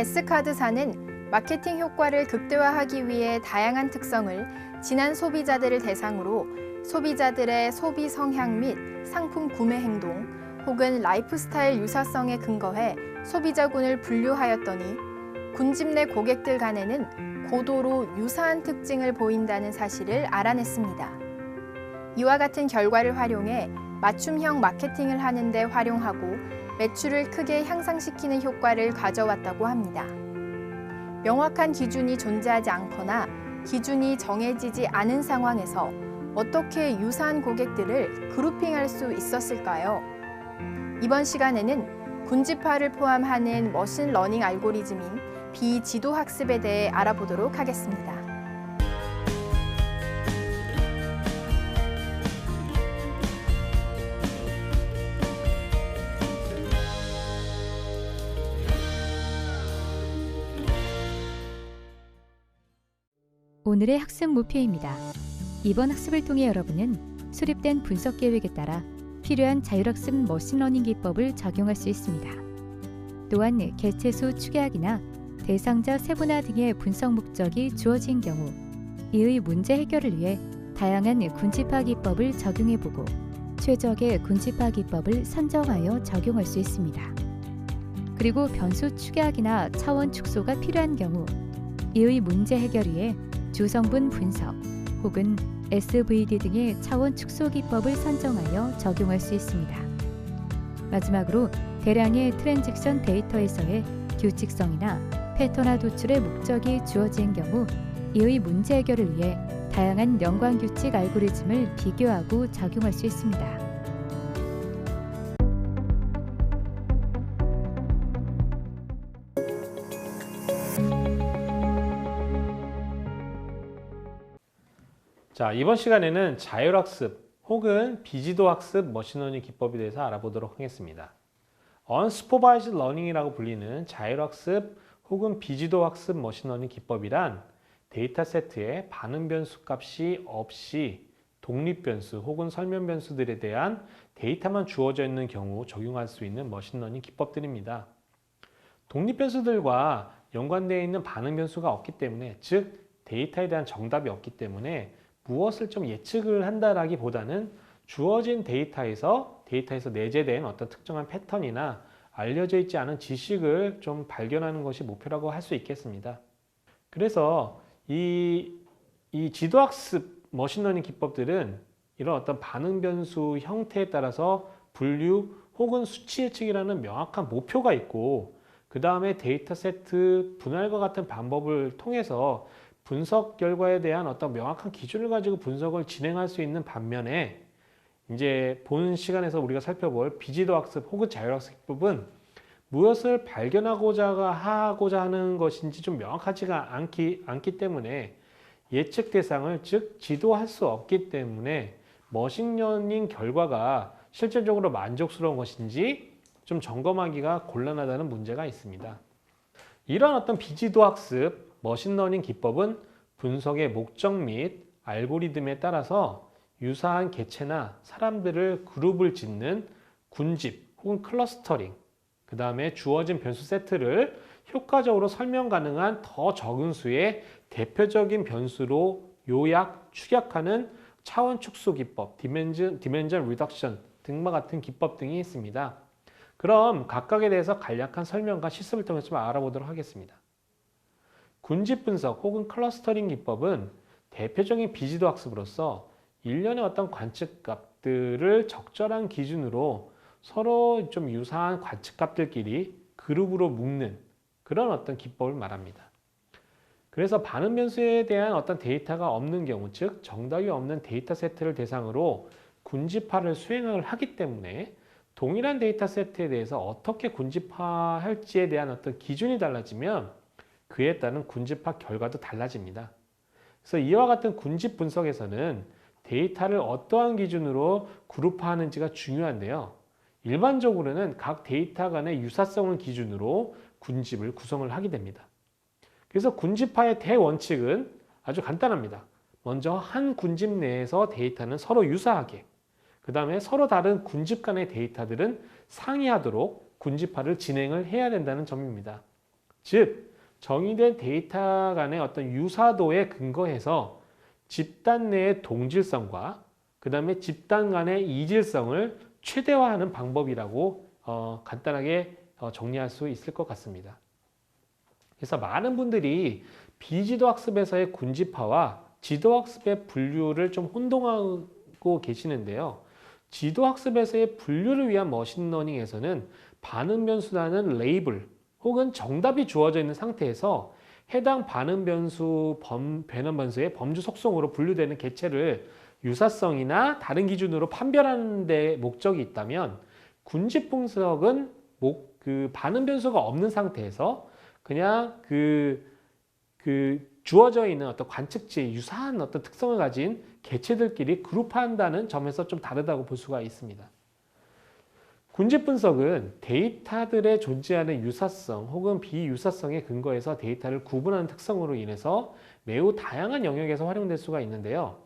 S카드사는 마케팅 효과를 극대화하기 위해 다양한 특성을 지난 소비자들을 대상으로 소비자들의 소비 성향 및 상품 구매 행동 혹은 라이프스타일 유사성에 근거해 소비자군을 분류하였더니 군집 내 고객들 간에는 고도로 유사한 특징을 보인다는 사실을 알아냈습니다. 이와 같은 결과를 활용해 맞춤형 마케팅을 하는 데 활용하고 매출을 크게 향상시키는 효과를 가져왔다고 합니다. 명확한 기준이 존재하지 않거나 기준이 정해지지 않은 상황에서 어떻게 유사한 고객들을 그룹핑할 수 있었을까요? 이번 시간에는 군집화를 포함하는 머신러닝 알고리즘인 비지도 학습에 대해 알아보도록 하겠습니다. 오늘의 학습 목표입니다. 이번 학습을 통해 여러분은 수립된 분석 계획에 따라 필요한 자율학습 머신러닝 기법을 적용할 수 있습니다. 또한 개체수 추계하기나 대상자 세분화 등의 분석 목적이 주어진 경우 이의 문제 해결을 위해 다양한 군집화 기법을 적용해보고 최적의 군집화 기법을 선정하여 적용할 수 있습니다. 그리고 변수 추계하기나 차원 축소가 필요한 경우 이의 문제 해결 위해 주성분 분석 혹은 SVD 등의 차원 축소 기법을 선정하여 적용할 수 있습니다. 마지막으로 대량의 트랜잭션 데이터에서의 규칙성이나 패턴화 도출의 목적이 주어진 경우 이의 문제 해결을 위해 다양한 연관 규칙 알고리즘을 비교하고 적용할 수 있습니다. 자, 이번 시간에는 자율학습 혹은 비지도 학습 머신러닝 기법에 대해서 알아보도록 하겠습니다. Unsupervised Learning이라고 불리는 자율학습 혹은 비지도 학습 머신러닝 기법이란 데이터 세트에 반응 변수 값이 없이 독립 변수 혹은 설명 변수들에 대한 데이터만 주어져 있는 경우 적용할 수 있는 머신러닝 기법들입니다. 독립 변수들과 연관되어 있는 반응 변수가 없기 때문에, 즉 데이터에 대한 정답이 없기 때문에 무엇을 좀 예측을 한다라기보다는 주어진 데이터에서 내재된 어떤 특정한 패턴이나 알려져 있지 않은 지식을 좀 발견하는 것이 목표라고 할 수 있겠습니다. 그래서 이 지도학습 머신러닝 기법들은 이런 어떤 반응 변수 형태에 따라서 분류 혹은 수치 예측이라는 명확한 목표가 있고, 그 다음에 데이터 세트 분할과 같은 방법을 통해서 분석 결과에 대한 어떤 명확한 기준을 가지고 분석을 진행할 수 있는 반면에, 이제 본 시간에서 우리가 살펴볼 비지도 학습 혹은 자율학습 기법은 무엇을 발견하고자 하는 것인지 좀 명확하지가 않기 때문에 예측 대상을 즉 지도할 수 없기 때문에 머신러닝 결과가 실질적으로 만족스러운 것인지 좀 점검하기가 곤란하다는 문제가 있습니다. 이런 어떤 비지도 학습 머신러닝 기법은 분석의 목적 및 알고리즘에 따라서 유사한 개체나 사람들을 그룹을 짓는 군집 혹은 클러스터링, 그 다음에 주어진 변수 세트를 효과적으로 설명 가능한 더 적은 수의 대표적인 변수로 요약, 축약하는 차원 축소 기법, 디멘전 리덕션 등과 같은 기법 등이 있습니다. 그럼 각각에 대해서 간략한 설명과 실습을 통해서 좀 알아보도록 하겠습니다. 군집 분석 혹은 클러스터링 기법은 대표적인 비지도 학습으로서 일련의 어떤 관측값들을 적절한 기준으로 서로 좀 유사한 관측값들끼리 그룹으로 묶는 그런 어떤 기법을 말합니다. 그래서 반응 변수에 대한 어떤 데이터가 없는 경우, 즉 정답이 없는 데이터 세트를 대상으로 군집화를 수행을 하기 때문에 동일한 데이터 세트에 대해서 어떻게 군집화할지에 대한 어떤 기준이 달라지면 그에 따른 군집화 결과도 달라집니다. 그래서 이와 같은 군집 분석에서는 데이터를 어떠한 기준으로 그룹화하는지가 중요한데요. 일반적으로는 각 데이터 간의 유사성을 기준으로 군집을 구성을 하게 됩니다. 그래서 군집화의 대원칙은 아주 간단합니다. 먼저 한 군집 내에서 데이터는 서로 유사하게, 그 다음에 서로 다른 군집 간의 데이터들은 상이하도록 군집화를 진행을 해야 된다는 점입니다. 즉 정의된 데이터 간의 어떤 유사도에 근거해서 집단 내의 동질성과 그 다음에 집단 간의 이질성을 최대화하는 방법이라고 간단하게 정리할 수 있을 것 같습니다. 그래서 많은 분들이 비지도 학습에서의 군집화와 지도 학습의 분류를 좀 혼동하고 계시는데요. 지도 학습에서의 분류를 위한 머신러닝에서는 반응 변수라는 레이블 혹은 정답이 주어져 있는 상태에서 해당 반응 변수, 변환 변수의 범주 속성으로 분류되는 개체를 유사성이나 다른 기준으로 판별하는 데 목적이 있다면 군집 분석은 그 반응 변수가 없는 상태에서 그냥 그 주어져 있는 어떤 관측지에 유사한 어떤 특성을 가진 개체들끼리 그룹화한다는 점에서 좀 다르다고 볼 수가 있습니다. 군집 분석은 데이터들에 존재하는 유사성 혹은 비유사성에 근거해서 데이터를 구분하는 특성으로 인해서 매우 다양한 영역에서 활용될 수가 있는데요.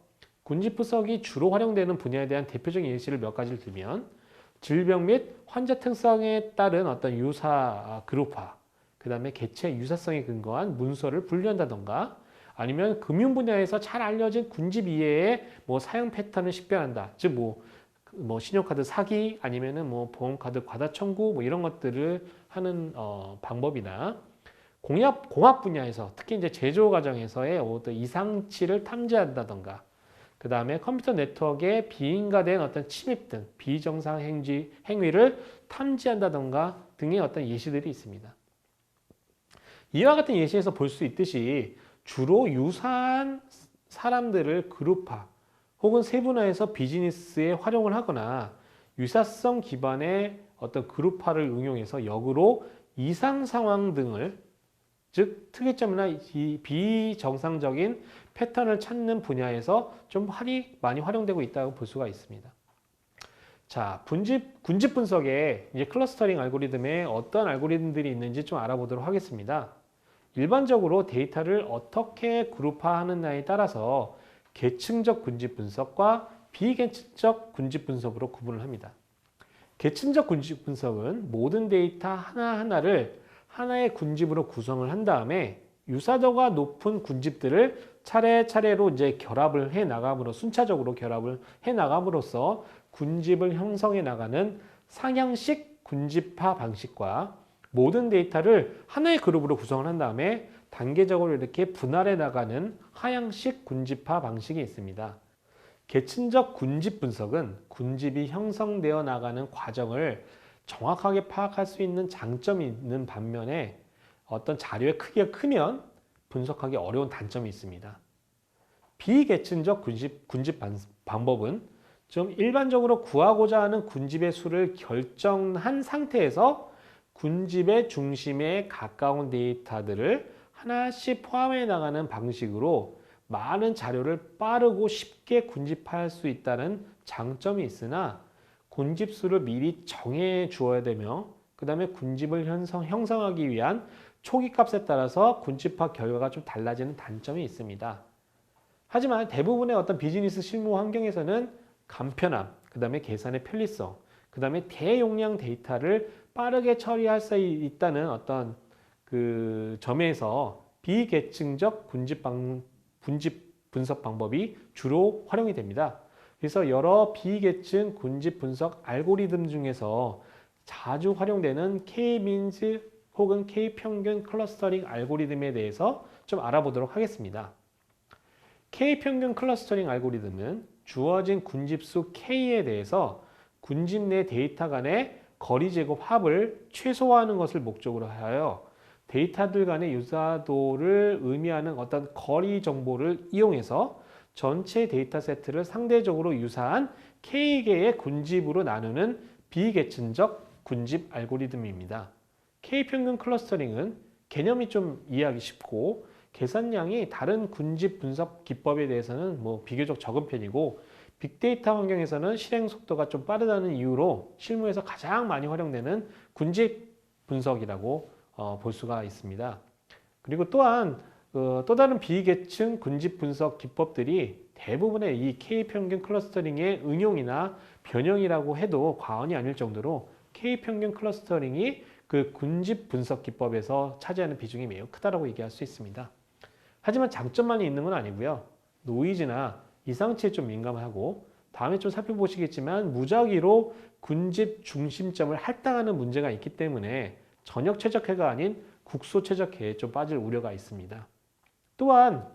군집 분석이 주로 활용되는 분야에 대한 대표적인 예시를 몇 가지를 들면 질병 및 환자 특성에 따른 어떤 유사 그룹화, 그 다음에 개체 유사성에 근거한 문서를 분류한다던가 아니면 금융 분야에서 잘 알려진 군집 이해의 사용 패턴을 식별한다. 즉 신용카드 사기 아니면은 보험카드 과다 청구 이런 것들을 하는 방법이나 공학 분야에서 특히 이제 제조 과정에서의 어떤 이상치를 탐지한다던가 그 다음에 컴퓨터 네트워크에 비인가된 어떤 침입 등 비정상 행위를 탐지한다던가 등의 어떤 예시들이 있습니다. 이와 같은 예시에서 볼 수 있듯이 주로 유사한 사람들을 그룹화 혹은 세분화해서 비즈니스에 활용을 하거나 유사성 기반의 어떤 그룹화를 응용해서 역으로 이상 상황 등을 즉 특이점이나 비정상적인 패턴을 찾는 분야에서 좀 많이 활용되고 있다고 볼 수가 있습니다. 자, 군집 분석에 이제 클러스터링 알고리즘에 어떤 알고리즘들이 있는지 좀 알아보도록 하겠습니다. 일반적으로 데이터를 어떻게 그룹화하느냐에 따라서 계층적 군집 분석과 비계층적 군집 분석으로 구분을 합니다. 계층적 군집 분석은 모든 데이터 하나하나를 하나의 군집으로 구성을 한 다음에 유사도가 높은 군집들을 차례차례로 이제 결합을 해 나감으로 순차적으로 결합을 해 나감으로써 군집을 형성해 나가는 상향식 군집화 방식과 모든 데이터를 하나의 그룹으로 구성을 한 다음에 단계적으로 이렇게 분할해 나가는 하향식 군집화 방식이 있습니다. 계층적 군집 분석은 군집이 형성되어 나가는 과정을 정확하게 파악할 수 있는 장점이 있는 반면에 어떤 자료의 크기가 크면 분석하기 어려운 단점이 있습니다. 비계층적 군집 방법은 좀 일반적으로 구하고자 하는 군집의 수를 결정한 상태에서 군집의 중심에 가까운 데이터들을 하나씩 포함해 나가는 방식으로 많은 자료를 빠르고 쉽게 군집할 수 있다는 장점이 있으나 군집수를 미리 정해 주어야 되며 그 다음에 군집을 형성하기 위한 초기 값에 따라서 군집화 결과가 좀 달라지는 단점이 있습니다. 하지만 대부분의 어떤 비즈니스 실무 환경에서는 간편함, 그 다음에 계산의 편리성, 그 다음에 대용량 데이터를 빠르게 처리할 수 있다는 어떤 그 점에서 비계층적 군집 분석 방법이 주로 활용이 됩니다. 그래서 여러 비계층 군집 분석 알고리즘 중에서 자주 활용되는 K-민즈 혹은 K-평균 클러스터링 알고리즘에 대해서 좀 알아보도록 하겠습니다. K-평균 클러스터링 알고리즘은 주어진 군집수 K에 대해서 군집 내 데이터 간의 거리 제곱 합을 최소화하는 것을 목적으로 하여 데이터들 간의 유사도를 의미하는 어떤 거리 정보를 이용해서 전체 데이터 세트를 상대적으로 유사한 K개의 군집으로 나누는 비계층적 군집 알고리즘입니다. K평균 클러스터링은 개념이 좀 이해하기 쉽고 계산량이 다른 군집 분석 기법에 대해서는 비교적 적은 편이고 빅데이터 환경에서는 실행 속도가 좀 빠르다는 이유로 실무에서 가장 많이 활용되는 군집 분석이라고 볼 수가 있습니다. 그리고 또한 또 다른 비계층 군집 분석 기법들이 대부분의 이 K평균 클러스터링의 응용이나 변형이라고 해도 과언이 아닐 정도로 K평균 클러스터링이 그 군집 분석 기법에서 차지하는 비중이 매우 크다고 얘기할 수 있습니다. 하지만 장점만이 있는 건 아니고요. 노이즈나 이상치에 좀 민감하고 다음에 좀 살펴보시겠지만 무작위로 군집 중심점을 할당하는 문제가 있기 때문에 전역 최적화가 아닌 국소 최적화에 좀 빠질 우려가 있습니다. 또한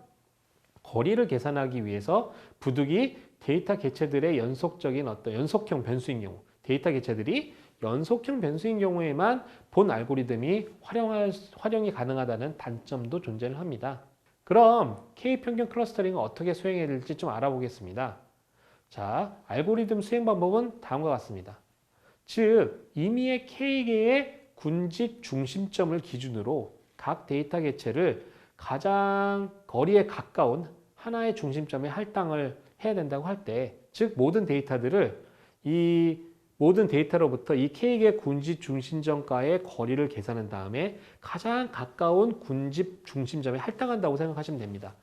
거리를 계산하기 위해서 부득이 데이터 개체들의 연속적인 어떤 연속형 변수인 경우, 데이터 개체들이 연속형 변수인 경우에만 본 알고리즘이 활용이 가능하다는 단점도 존재를 합니다. 그럼 K평균 클러스터링은 어떻게 수행해야 될지 좀 알아보겠습니다. 자, 알고리즘 수행 방법은 다음과 같습니다. 즉, 임의의 K개의 군집 중심점을 기준으로 각 데이터 개체를 가장 거리에 가까운 하나의 중심점에 할당을 해야 된다고 할 때, 즉 모든 데이터들을 이 모든 데이터로부터 이 K개 군집 중심점과의 거리를 계산한 다음에 가장 가까운 군집 중심점에 할당한다고 생각하시면 됩니다.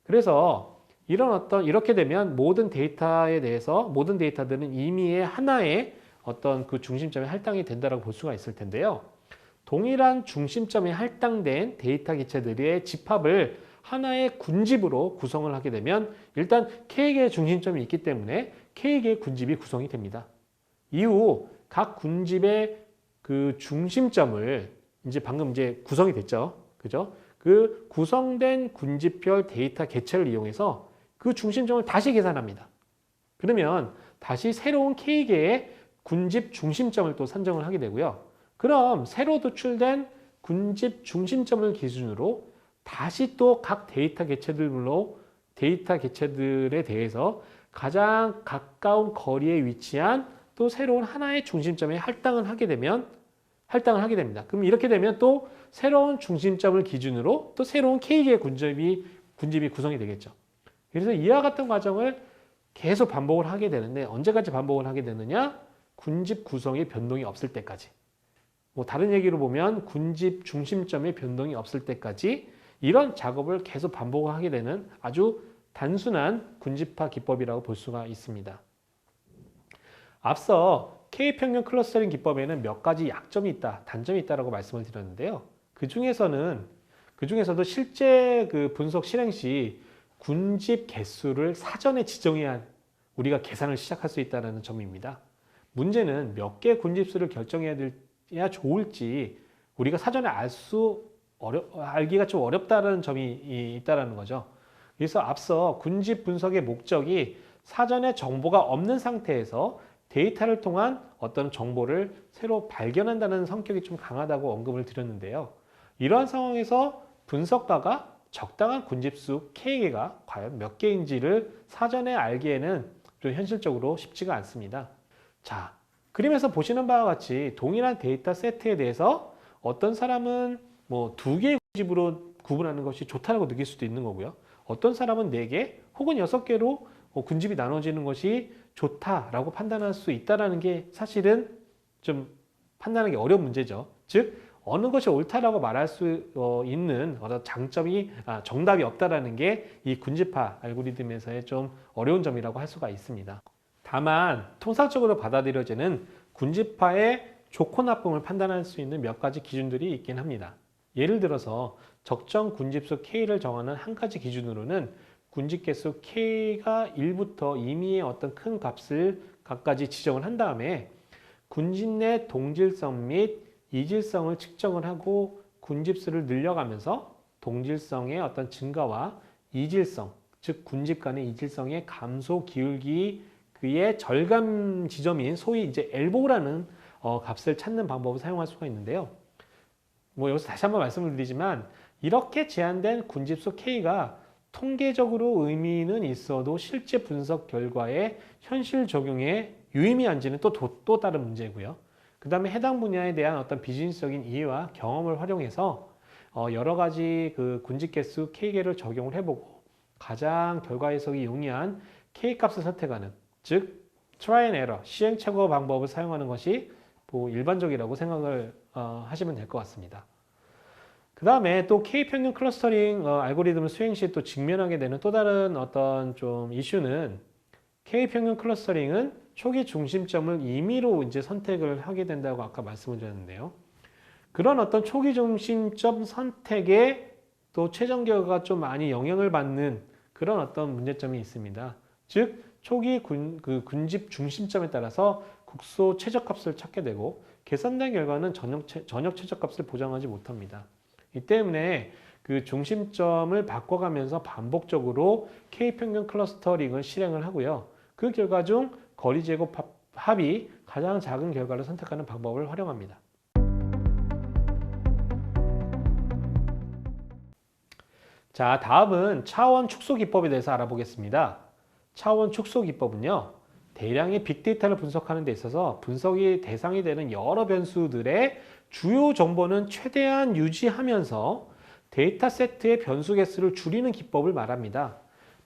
그래서 이렇게 되면 모든 데이터에 대해서 모든 데이터들은 임의의 하나의 어떤 그 중심점에 할당이 된다고 볼 수가 있을 텐데요. 동일한 중심점에 할당된 데이터 개체들의 집합을 하나의 군집으로 구성을 하게 되면 일단 K개의 중심점이 있기 때문에 K개의 군집이 구성이 됩니다. 이후 각 군집의 그 중심점을 방금 구성이 됐죠. 그죠? 그 구성된 군집별 데이터 개체를 이용해서 그 중심점을 다시 계산합니다. 그러면 다시 새로운 K개의 군집 중심점을 또 산정을 하게 되고요. 그럼 새로 도출된 군집 중심점을 기준으로 다시 또 각 데이터 개체들에 대해서 가장 가까운 거리에 위치한 또 새로운 하나의 중심점에 할당을 하게 됩니다. 그럼 이렇게 되면 또 새로운 중심점을 기준으로 또 새로운 K개의 군집이 구성이 되겠죠. 그래서 이와 같은 과정을 계속 반복을 하게 되는데 언제까지 반복을 하게 되느냐? 군집 구성의 변동이 없을 때까지. 다른 얘기로 보면 군집 중심점의 변동이 없을 때까지 이런 작업을 계속 반복을 하게 되는 아주 단순한 군집화 기법이라고 볼 수가 있습니다. 앞서 K평균 클러스터링 기법에는 몇 가지 약점이 있다, 단점이 있다라고 말씀을 드렸는데요. 그 중에서도 실제 그 분석 실행 시 군집 개수를 사전에 지정해야 우리가 계산을 시작할 수 있다는 점입니다. 문제는 몇 개의 군집수를 결정해야 좋을지 우리가 사전에 알기가 좀 어렵다는 점이 있다는 거죠. 그래서 앞서 군집 분석의 목적이 사전에 정보가 없는 상태에서 데이터를 통한 어떤 정보를 새로 발견한다는 성격이 좀 강하다고 언급을 드렸는데요. 이러한 상황에서 분석가가 적당한 군집수 K개가 과연 몇 개인지를 사전에 알기에는 좀 현실적으로 쉽지가 않습니다. 자, 그림에서 보시는 바와 같이 동일한 데이터 세트에 대해서 어떤 사람은 2개의 군집으로 구분하는 것이 좋다고 느낄 수도 있는 거고요. 어떤 사람은 4개 혹은 6개로 군집이 나눠지는 것이 좋다라고 판단할 수 있다는 게 사실은 좀 판단하기 어려운 문제죠. 즉 어느 것이 옳다라고 말할 수 있는 어떤 정답이 없다라는 게 이 군집화 알고리즘에서의 좀 어려운 점이라고 할 수가 있습니다. 다만 통상적으로 받아들여지는 군집화의 좋고 나쁨을 판단할 수 있는 몇 가지 기준들이 있긴 합니다. 예를 들어서 적정 군집수 K를 정하는 한 가지 기준으로는 군집 개수 K가 1부터 임의의 어떤 큰 값을 각가지 지정을 한 다음에 군집 내 동질성 및 이질성을 측정을 하고 군집수를 늘려가면서 동질성의 어떤 증가와 이질성, 즉 군집 간의 이질성의 감소 기울기의 절감 지점인 소위 엘보라는 값을 찾는 방법을 사용할 수가 있는데요. 여기서 다시 한번 말씀을 드리지만 이렇게 제한된 군집수 K가 통계적으로 의미는 있어도 실제 분석 결과의 현실 적용에 유의미한지는 또 다른 문제고요. 그 다음에 해당 분야에 대한 어떤 비즈니스적인 이해와 경험을 활용해서 여러 가지 그 군집 개수 K개를 적용을 해보고 가장 결과 해석이 용이한 K값을 선택하는, 즉 트라이 앤 에러, 시행착오 방법을 사용하는 것이 일반적이라고 생각을 하시면 될 것 같습니다. 그 다음에 또 K평균 클러스터링 알고리즘을 수행 시 또 직면하게 되는 또 다른 어떤 좀 이슈는 K평균 클러스터링은 초기 중심점을 임의로 선택을 하게 된다고 아까 말씀을 드렸는데요. 그런 어떤 초기 중심점 선택에 또 최종 결과가 좀 많이 영향을 받는 그런 어떤 문제점이 있습니다. 즉 초기 군집 중심점에 따라서 국소 최저값을 찾게 되고 계산된 결과는 전역 최저값을 보장하지 못합니다. 이 때문에 그 중심점을 바꿔가면서 반복적으로 K평균 클러스터링을 실행을 하고요. 그 결과 중 거리 제곱 합이 가장 작은 결과를 선택하는 방법을 활용합니다. 자, 다음은 차원 축소 기법에 대해서 알아보겠습니다. 차원 축소 기법은요, 대량의 빅데이터를 분석하는 데 있어서 분석이 대상이 되는 여러 변수들의 주요 정보는 최대한 유지하면서 데이터 세트의 변수 개수를 줄이는 기법을 말합니다.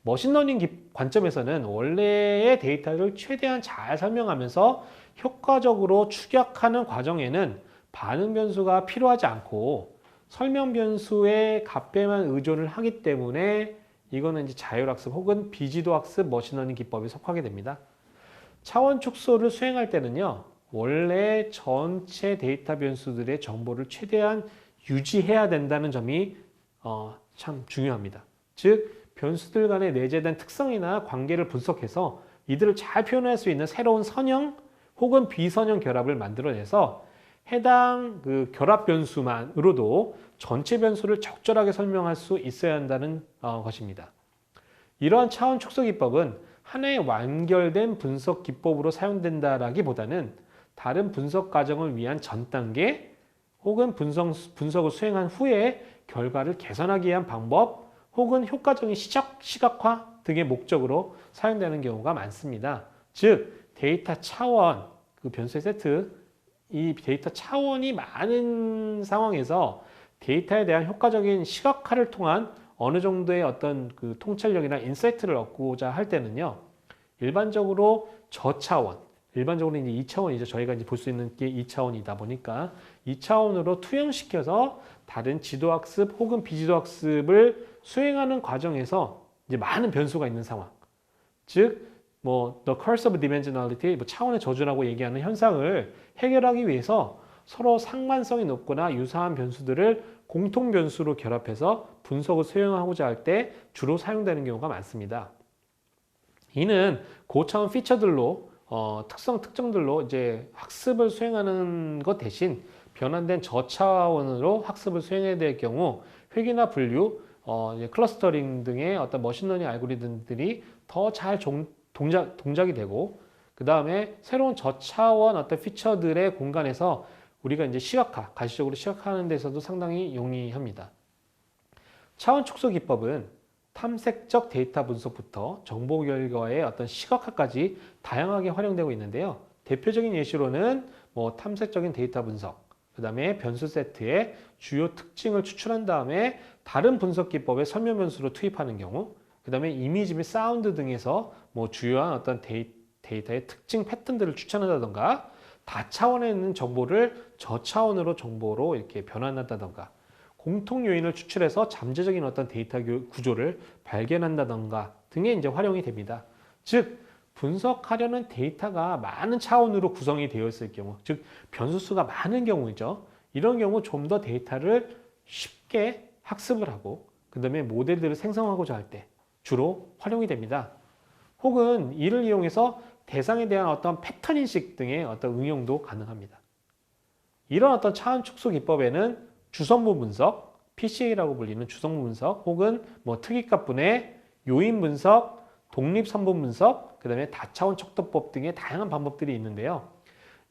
머신러닝 관점에서는 원래의 데이터를 최대한 잘 설명하면서 효과적으로 추격하는 과정에는 반응 변수가 필요하지 않고 설명 변수의 값에만 의존을 하기 때문에 이거는 이제 자율학습 혹은 비지도 학습 머신러닝 기법에 속하게 됩니다. 차원 축소를 수행할 때는요, 원래 전체 데이터 변수들의 정보를 최대한 유지해야 된다는 점이 참 중요합니다. 즉, 변수들 간의 내재된 특성이나 관계를 분석해서 이들을 잘 표현할 수 있는 새로운 선형 혹은 비선형 결합을 만들어내서 해당 그 결합 변수만으로도 전체 변수를 적절하게 설명할 수 있어야 한다는 것입니다. 이러한 차원 축소 기법은 하나의 완결된 분석 기법으로 사용된다라기보다는 다른 분석 과정을 위한 전 단계 혹은 분석을 수행한 후에 결과를 개선하기 위한 방법 혹은 효과적인 시각화 등의 목적으로 사용되는 경우가 많습니다. 즉, 데이터 차원, 그 변수의 세트, 이 데이터 차원이 많은 상황에서 데이터에 대한 효과적인 시각화를 통한 어느 정도의 어떤 그 통찰력이나 인사이트를 얻고자 할 때는요, 일반적으로 저차원, 일반적으로 이제 2차원이죠. 저희가 이제 볼 수 있는 게 2차원이다 보니까 2차원으로 투영시켜서 다른 지도학습 혹은 비지도학습을 수행하는 과정에서 이제 많은 변수가 있는 상황. 즉, the curse of dimensionality, 차원의 저주라고 얘기하는 현상을 해결하기 위해서 서로 상반성이 높거나 유사한 변수들을 공통 변수로 결합해서 분석을 수행하고자 할 때 주로 사용되는 경우가 많습니다. 이는 고차원 피처들로 특정들로 이제 학습을 수행하는 것 대신 변환된 저차원으로 학습을 수행해야 될 경우 회귀나 분류, 클러스터링 등의 어떤 머신러닝 알고리즘들이 더 잘 동작이 되고, 그 다음에 새로운 저차원 어떤 피처들의 공간에서 우리가 이제 가시적으로 시각화하는 데서도 상당히 용이합니다. 차원 축소 기법은 탐색적 데이터 분석부터 정보 결과의 어떤 시각화까지 다양하게 활용되고 있는데요. 대표적인 예시로는 탐색적인 데이터 분석, 그 다음에 변수 세트의 주요 특징을 추출한 다음에 다른 분석 기법의 설명 변수로 투입하는 경우, 그 다음에 이미지 및 사운드 등에서 주요한 어떤 데이터의 특징 패턴들을 추천한다던가, 다차원에 있는 정보를 저차원으로 정보로 이렇게 변환한다던가, 공통 요인을 추출해서 잠재적인 어떤 데이터 구조를 발견한다던가 등의 이제 활용이 됩니다. 즉, 분석하려는 데이터가 많은 차원으로 구성이 되어 있을 경우, 즉 변수수가 많은 경우이죠. 이런 경우 좀 더 데이터를 쉽게 학습을 하고 그 다음에 모델들을 생성하고자 할 때 주로 활용이 됩니다. 혹은 이를 이용해서 대상에 대한 어떤 패턴 인식 등의 어떤 응용도 가능합니다. 이런 어떤 차원 축소 기법에는 주성분 분석, PCA라고 불리는 주성분 분석, 혹은 특이값 분해, 요인 분석, 독립선분 분석, 그 다음에 다차원 척도법 등의 다양한 방법들이 있는데요.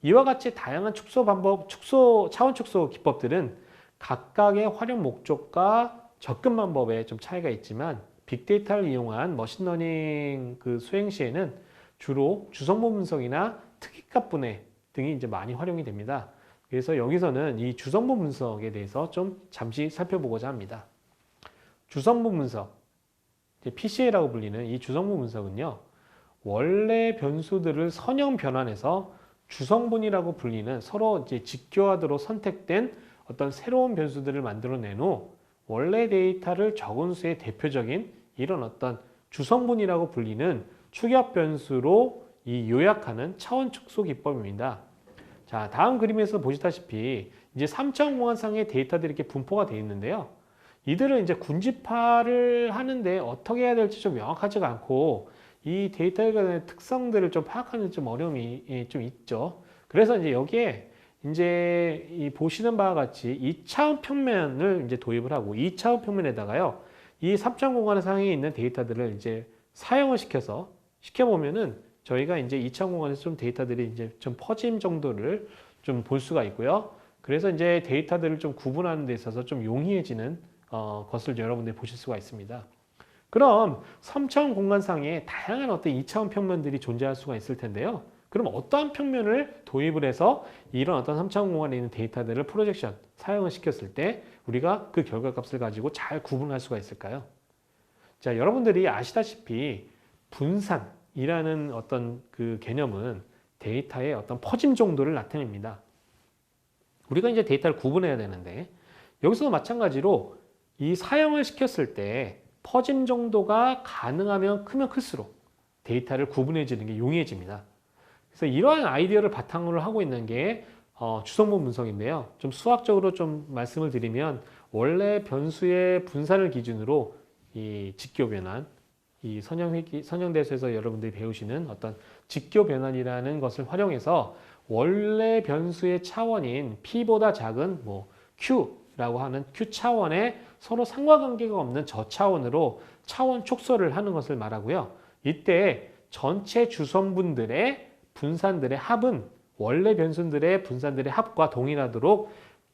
이와 같이 다양한 차원 축소 기법들은 각각의 활용 목적과 접근 방법에 좀 차이가 있지만 빅데이터를 이용한 머신러닝 그 수행 시에는 주로 주성분 분석이나 특이값 분해 등이 이제 많이 활용이 됩니다. 그래서 여기서는 이 주성분 분석에 대해서 좀 잠시 살펴보고자 합니다. 주성분 분석, PCA라고 불리는 이 주성분 분석은요, 원래 변수들을 선형 변환해서 주성분이라고 불리는 서로 이제 직교하도록 선택된 어떤 새로운 변수들을 만들어낸 후 원래 데이터를 적은 수의 대표적인 이런 어떤 주성분이라고 불리는 축약 변수로 이 요약하는 차원 축소 기법입니다. 자, 다음 그림에서 보시다시피 이제 3차원 공간상의 데이터들이 이렇게 분포가 되어 있는데요. 이들을 이제 군집화를 하는데 어떻게 해야 될지 좀 명확하지가 않고 이 데이터에 관한 특성들을 좀 파악하는 좀 어려움이 좀 있죠. 그래서 이제 여기에 이제 이 보시는 바와 같이 2차원 평면을 이제 도입을 하고 2차원 평면에다가요. 이 3차원 공간상에 있는 데이터들을 이제 사용을 시켜보면은 저희가 이제 2차원 공간에서 좀 데이터들이 이제 좀 퍼짐 정도를 좀 볼 수가 있고요. 그래서 이제 데이터들을 좀 구분하는 데 있어서 좀 용이해지는 것을 여러분들이 보실 수가 있습니다. 그럼 3차원 공간상에 다양한 어떤 2차원 평면들이 존재할 수가 있을 텐데요. 그럼 어떠한 평면을 도입을 해서 이런 어떤 3차원 공간에 있는 데이터들을 프로젝션, 사용을 시켰을 때 우리가 그 결과값을 가지고 잘 구분할 수가 있을까요? 자, 여러분들이 아시다시피 분산이라는 어떤 그 개념은 데이터의 어떤 퍼짐 정도를 나타냅니다. 우리가 이제 데이터를 구분해야 되는데 여기서도 마찬가지로 이 사용을 시켰을 때 퍼짐 정도가 가능하면 크면 클수록 데이터를 구분해지는 게 용이해집니다. 그래서 이러한 아이디어를 바탕으로 하고 있는 게 주성분 분석인데요. 좀 수학적으로 좀 말씀을 드리면 원래 변수의 분산을 기준으로 이 직교 변환, 이 선형대수에서 여러분들이 배우시는 어떤 직교 변환이라는 것을 활용해서 원래 변수의 차원인 p보다 작은 뭐 q라고 하는 q 차원에 서로 상관관계가 없는 저차원으로 차원 촉소를 하는 것을 말하고요. 이때 전체 주성분들의 분산들의 합은 원래 변수들의 분산들의 합과 동일하도록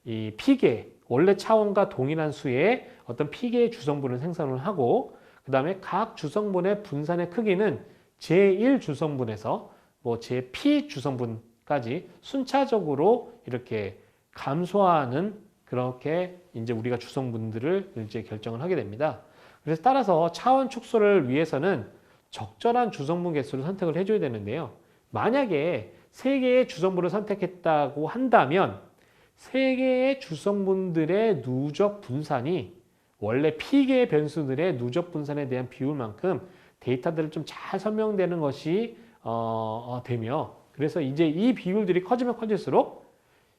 이 p개, 원래 차원과 동일한 수의 어떤 p개의 주성분을 생성을 하고 그 다음에 각 주성분의 분산의 크기는 제1 주성분에서 뭐 제_p 주성분까지 순차적으로 이렇게 감소하는 그렇게 이제 우리가 주성분들을 이제 결정을 하게 됩니다. 그래서 따라서 차원 축소를 위해서는 적절한 주성분 개수를 선택을 해줘야 되는데요. 만약에 3개의 주성분을 선택했다고 한다면 3개의 주성분들의 누적 분산이 원래 p개의 변수들의 누적 분산에 대한 비율만큼 데이터들을 좀 잘 설명되는 것이 되며 그래서 이제 이 비율들이 커지면 커질수록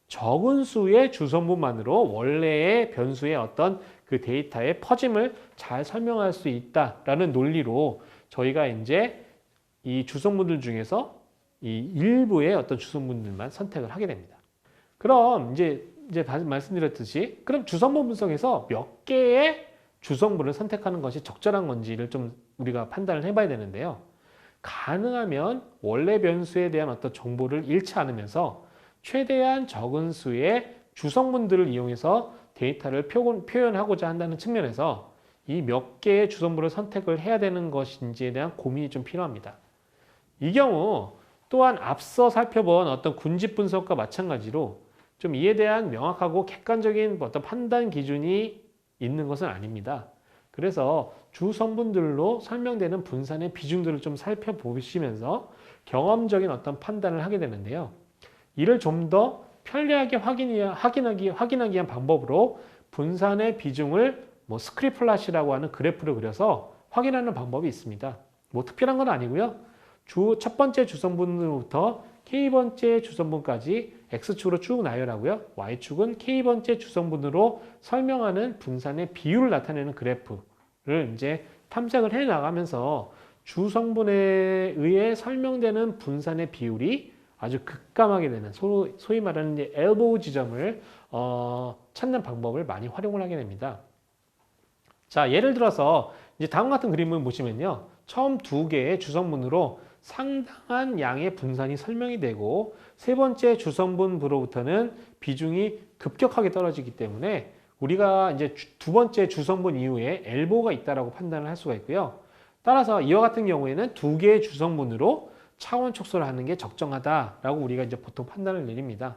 적은 수의 주성분만으로 원래의 변수의 어떤 그 데이터의 퍼짐을 잘 설명할 수 있다라는 논리로 저희가 이제 이 주성분들 중에서 이 일부의 어떤 주성분들만 선택을 하게 됩니다. 그럼 이제 말씀드렸듯이 그럼 주성분 분석에서 몇 개의 주성분을 선택하는 것이 적절한 건지를 좀 우리가 판단을 해봐야 되는데요. 가능하면 원래 변수에 대한 어떤 정보를 잃지 않으면서 최대한 적은 수의 주성분들을 이용해서 데이터를 표현하고자 한다는 측면에서 이 몇 개의 주성분을 선택을 해야 되는 것인지에 대한 고민이 좀 필요합니다. 이 경우 또한 앞서 살펴본 어떤 군집 분석과 마찬가지로 좀 이에 대한 명확하고 객관적인 어떤 판단 기준이 있는 것은 아닙니다. 그래서 주성분들로 설명되는 분산의 비중들을 좀 살펴보시면서 경험적인 어떤 판단을 하게 되는데요. 이를 좀 더 편리하게 확인하기 위한 방법으로 분산의 비중을 뭐 스크리플롯이라고 하는 그래프를 그려서 확인하는 방법이 있습니다. 뭐 특별한 건 아니고요. 첫 번째 주성분으로부터 K번째 주성분까지 X축으로 쭉 나열하고요. Y축은 K번째 주성분으로 설명하는 분산의 비율을 나타내는 그래프를 이제 탐색을 해 나가면서 주성분에 의해 설명되는 분산의 비율이 아주 급감하게 되는 소위 말하는 이제 엘보우 지점을 찾는 방법을 많이 활용을 하게 됩니다. 자, 예를 들어서 이제 다음 같은 그림을 보시면요. 처음 2개의 주성분으로 상당한 양의 분산이 설명이 되고 세 번째 주성분으로부터는 비중이 급격하게 떨어지기 때문에 우리가 이제 두 번째 주성분 이후에 엘보가 있다라고 판단을 할 수가 있고요. 따라서 이와 같은 경우에는 2개의 주성분으로 차원 축소를 하는 게 적정하다라고 우리가 이제 보통 판단을 내립니다.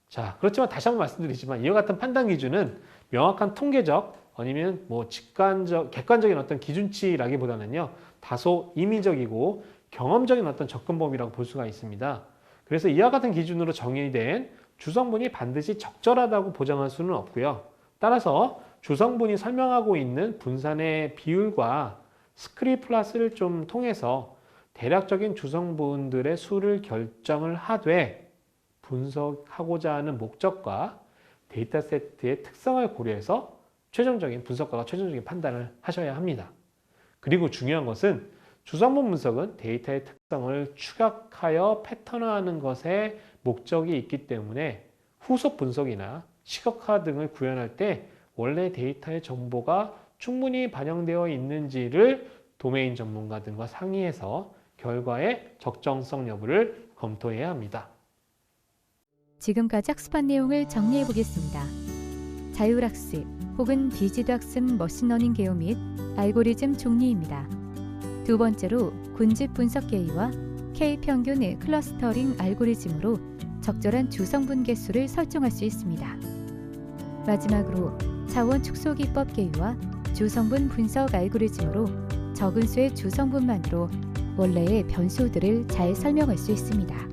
자, 그렇지만 다시 한번 말씀드리지만 이와 같은 판단 기준은 명확한 통계적 아니면 뭐 객관적인 어떤 기준치라기보다는요, 다소 임의적이고 경험적인 어떤 접근법이라고 볼 수가 있습니다. 그래서 이와 같은 기준으로 정의된 주성분이 반드시 적절하다고 보장할 수는 없고요. 따라서 주성분이 설명하고 있는 분산의 비율과 스크리플롯을 좀 통해서 대략적인 주성분들의 수를 결정을 하되 분석하고자 하는 목적과 데이터 세트의 특성을 고려해서 최종적인 분석가가 최종적인 판단을 하셔야 합니다. 그리고 중요한 것은 주성분 분석은 데이터의 특성을 추격하여 패턴화하는 것에 목적이 있기 때문에 후속 분석이나 시각화 등을 구현할 때 원래 데이터의 정보가 충분히 반영되어 있는지를 도메인 전문가 등과 상의해서 결과의 적정성 여부를 검토해야 합니다. 지금까지 학습한 내용을 정리해 보겠습니다. 자율학습 혹은 비지도 학습 머신러닝 개요 및 알고리즘 종류입니다. 두 번째로 군집 분석 계의와 K-평균 클러스터링 알고리즘으로 적절한 주성분 개수를 설정할 수 있습니다. 마지막으로 차원 축소 기법 계의와 주성분 분석 알고리즘으로 적은 수의 주성분만으로 원래의 변수들을 잘 설명할 수 있습니다.